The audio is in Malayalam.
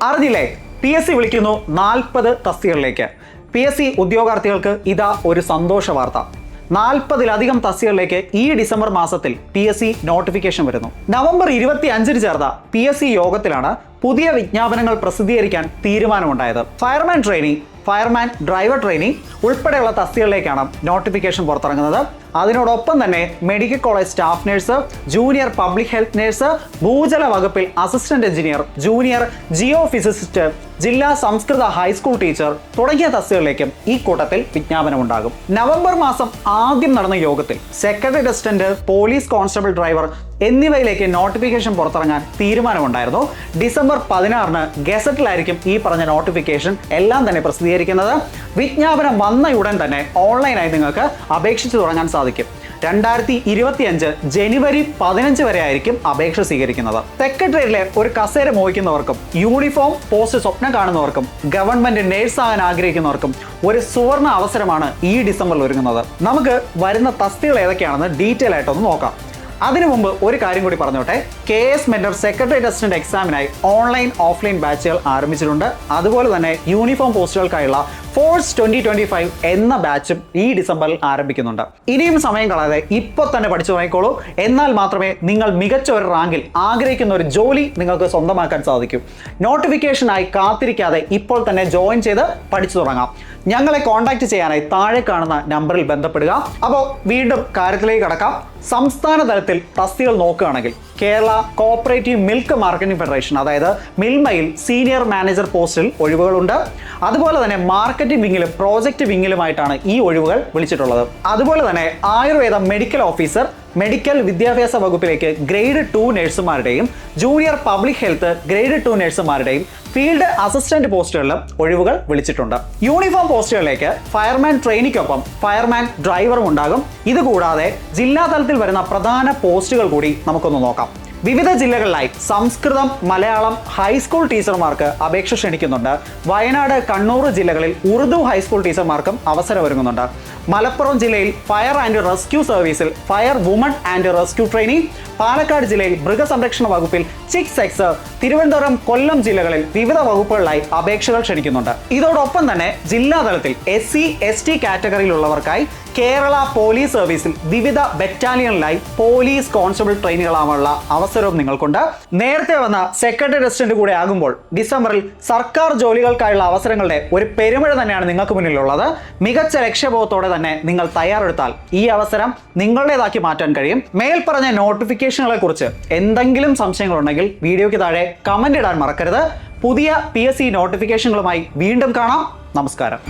അറിഞ്ഞില്ലേ, PSC വിളിക്കുന്നു 40 തസ്തികകളിലേക്ക്. PSC ഉദ്യോഗാർത്ഥികൾക്ക് ഇതാ ഒരു സന്തോഷ വാർത്ത. 40-ലധികം തസ്തികകളിലേക്ക് ഈ ഡിസംബർ മാസത്തിൽ PSC നോട്ടിഫിക്കേഷൻ വരുന്നു. നവംബർ 25-ന് ചേർന്ന PSC യോഗത്തിലാണ് പുതിയ വിജ്ഞാപനങ്ങൾ പ്രസിദ്ധീകരിക്കാൻ തീരുമാനമുണ്ടായത്. Fireman trainee, fireman driver trainee ഉൾപ്പെടെയുള്ള തസ്തികകളിലേക്കാണ് നോട്ടിഫിക്കേഷൻ പുറത്തിറങ്ങുന്നത്. അതിനോടൊപ്പം തന്നെ medical college staff nurse, junior public health nurse, ഭൂജല വകുപ്പിൽ assistant engineer, junior geophysicist, ജില്ലാ സംസ്കൃത ഹൈസ്കൂൾ ടീച്ചർ തുടങ്ങിയ തസ്തികകളിലേക്കും ഈ കൂട്ടത്തിൽ വിജ്ഞാപനമുണ്ടാകും. നവംബർ മാസം ആദ്യം നടന്ന യോഗത്തിൽ secretary assistant, police constable driver എന്നിവയിലേക്ക് നോട്ടിഫിക്കേഷൻ പുറത്തിറങ്ങാൻ തീരുമാനമുണ്ടായിരുന്നു. ഡിസംബർ 16-ന് ഗസറ്റിലായിരിക്കും ഈ പറഞ്ഞ നോട്ടിഫിക്കേഷൻ എല്ലാം തന്നെ പ്രസിദ്ധീകരിക്കുന്നത്. വിജ്ഞാപനം വന്ന ഉടൻ തന്നെ ഓൺലൈനായി നിങ്ങൾക്ക് അപേക്ഷിച്ച് തുടങ്ങാൻ സാധിക്കും. 2025 ജനുവരി 15 വരെ ആയിരിക്കും അപേക്ഷ സ്വീകരിക്കുന്നത്. സെക്രട്ടേറിയറ്റിലെ ഒരു കസേര മോഹിക്കുന്നവർക്കും യൂണിഫോം പോസ്റ്റ് സ്വപ്നം കാണുന്നവർക്കും ഗവൺമെന്റ് നേഴ്സ് ആകാൻ ആഗ്രഹിക്കുന്നവർക്കും ഒരു സുവർണ അവസരമാണ് ഈ ഡിസംബറിൽ ഒരുങ്ങുന്നത്. നമുക്ക് വരുന്ന തസ്തികൾ ഏതൊക്കെയാണെന്ന് ഡീറ്റെയിൽ ആയിട്ടൊന്ന് നോക്കാം. അതിനു മുമ്പ് ഒരു കാര്യം കൂടി പറഞ്ഞോട്ടെ. KS മെന്റർ സെക്രട്ടേറിയറ്റ് അസിസ്റ്റന്റ് എക്സാമിനായി ഓൺലൈൻ ഓഫ്ലൈൻ ബാച്ചുകൾ ആരംഭിച്ചിട്ടുണ്ട്. അതുപോലെ തന്നെ യൂണിഫോം പോസ്റ്റുകൾക്കായുള്ള ഫോഴ്സ് 2025 എന്ന ബാച്ചും ഈ ഡിസംബറിൽ ആരംഭിക്കുന്നുണ്ട്. ഇനിയും സമയം കളയാതെ ഇപ്പോൾ തന്നെ പഠിച്ചു തുടങ്ങിക്കോളൂ. എന്നാൽ മാത്രമേ നിങ്ങൾ മികച്ച ഒരു റാങ്കിൽ ആഗ്രഹിക്കുന്ന ഒരു ജോലി നിങ്ങൾക്ക് സ്വന്തമാക്കാൻ സാധിക്കൂ. നോട്ടിഫിക്കേഷനായി കാത്തിരിക്കാതെ ഇപ്പോൾ തന്നെ ജോയിൻ ചെയ്ത് പഠിച്ചു തുടങ്ങാം. ഞങ്ങളെ കോൺടാക്ട് ചെയ്യാനായി താഴെ കാണുന്ന നമ്പറിൽ ബന്ധപ്പെടുക. അപ്പോൾ വീണ്ടും കാര്യത്തിലേക്ക് കടക്കാം. സംസ്ഥാന തലത്തിൽ തസ്തികൾ നോക്കുകയാണെങ്കിൽ Kerala cooperative milk marketing federation, അതായത് മിൽമയിൽ സീനിയർ മാനേജർ പോസ്റ്റിൽ ഒഴിവുകളുണ്ട്. അതുപോലെ തന്നെ മാർക്കറ്റിംഗ് വിങ്ങിലും പ്രോജക്റ്റ് വിങ്ങിലുമായിട്ടാണ് ഈ ഒഴിവുകൾ വിളിച്ചിട്ടുള്ളത്. അതുപോലെ തന്നെ ആയുർവേദ മെഡിക്കൽ ഓഫീസർ, മെഡിക്കൽ വിദ്യാഭ്യാസ വകുപ്പിലേക്ക് ഗ്രേഡ് 2 നഴ്സുമാരുടെയും ജൂനിയർ പബ്ലിക് ഹെൽത്ത് ഗ്രേഡ് 2 നഴ്സുമാരുടെയും ഫീൽഡ് അസിസ്റ്റന്റ് പോസ്റ്റുകളിലും ഒഴിവുകൾ വിളിച്ചിട്ടുണ്ട്. യൂണിഫോം പോസ്റ്റുകളിലേക്ക് ഫയർമാൻ ട്രെയിനിക്കൊപ്പം ഫയർമാൻ ഡ്രൈവറും ഉണ്ടാകും. ഇതുകൂടാതെ ജില്ലാ തലത്തിൽ വരുന്ന പ്രധാന പോസ്റ്റുകൾ കൂടി നമുക്കൊന്ന് നോക്കാം. വിവിധ ജില്ലകളിലായി സംസ്കൃതം, മലയാളം ഹൈസ്കൂൾ ടീച്ചർമാർക്ക് അപേക്ഷ ക്ഷണിക്കുന്നുണ്ട്. വയനാട്, കണ്ണൂർ ജില്ലകളിൽ ഉറുദു ഹൈസ്കൂൾ ടീച്ചർമാർക്കും അവസരം ഒരുങ്ങുന്നുണ്ട്. മലപ്പുറം ജില്ലയിൽ ഫയർ ആൻഡ് റെസ്ക്യൂ സർവീസിൽ fire woman and rescue trainee, Palakkad ജില്ലയിൽ മൃഗസംരക്ഷണ വകുപ്പിൽ ചിക്സ് എക്സ്, തിരുവനന്തപുരം, കൊല്ലം ജില്ലകളിൽ വിവിധ വകുപ്പുകളിലായി അപേക്ഷകൾ ക്ഷണിക്കുന്നുണ്ട്. ഇതോടൊപ്പം തന്നെ ജില്ലാതലത്തിൽ SC ST കാറ്റഗറിയിലുള്ളവർക്കായി കേരള പോലീസ് സർവീസിൽ വിവിധ ബറ്റാലിയനിലായി പോലീസ് കോൺസ്റ്റബിൾ ട്രെയിനികളാവാനുള്ള അവസരവും നിങ്ങൾക്കുണ്ട്. നേരത്തെ വന്ന സെക്രട്ടറി അസിസ്റ്റന്റ് കൂടെ ആകുമ്പോൾ ഡിസംബറിൽ സർക്കാർ ജോലികൾക്കായുള്ള അവസരങ്ങളുടെ ഒരു പെരുമഴ തന്നെയാണ് നിങ്ങൾക്ക് മുന്നിലുള്ളത്. മികച്ച ലക്ഷ്യബോധത്തോടെ തന്നെ നിങ്ങൾ തയ്യാറെടുത്താൽ ഈ അവസരം നിങ്ങളുടേതാക്കി മാറ്റാൻ കഴിയും. മേൽപ്പറഞ്ഞ നോട്ടിഫിക്കേഷനുകളെ കുറിച്ച് എന്തെങ്കിലും സംശയങ്ങളുണ്ടെങ്കിൽ വീഡിയോയ്ക്ക് താഴെ കമന്റ് ഇടാൻ മറക്കരുത്. പുതിയ PSC നോട്ടിഫിക്കേഷനുകളുമായി വീണ്ടും കാണാം. നമസ്കാരം.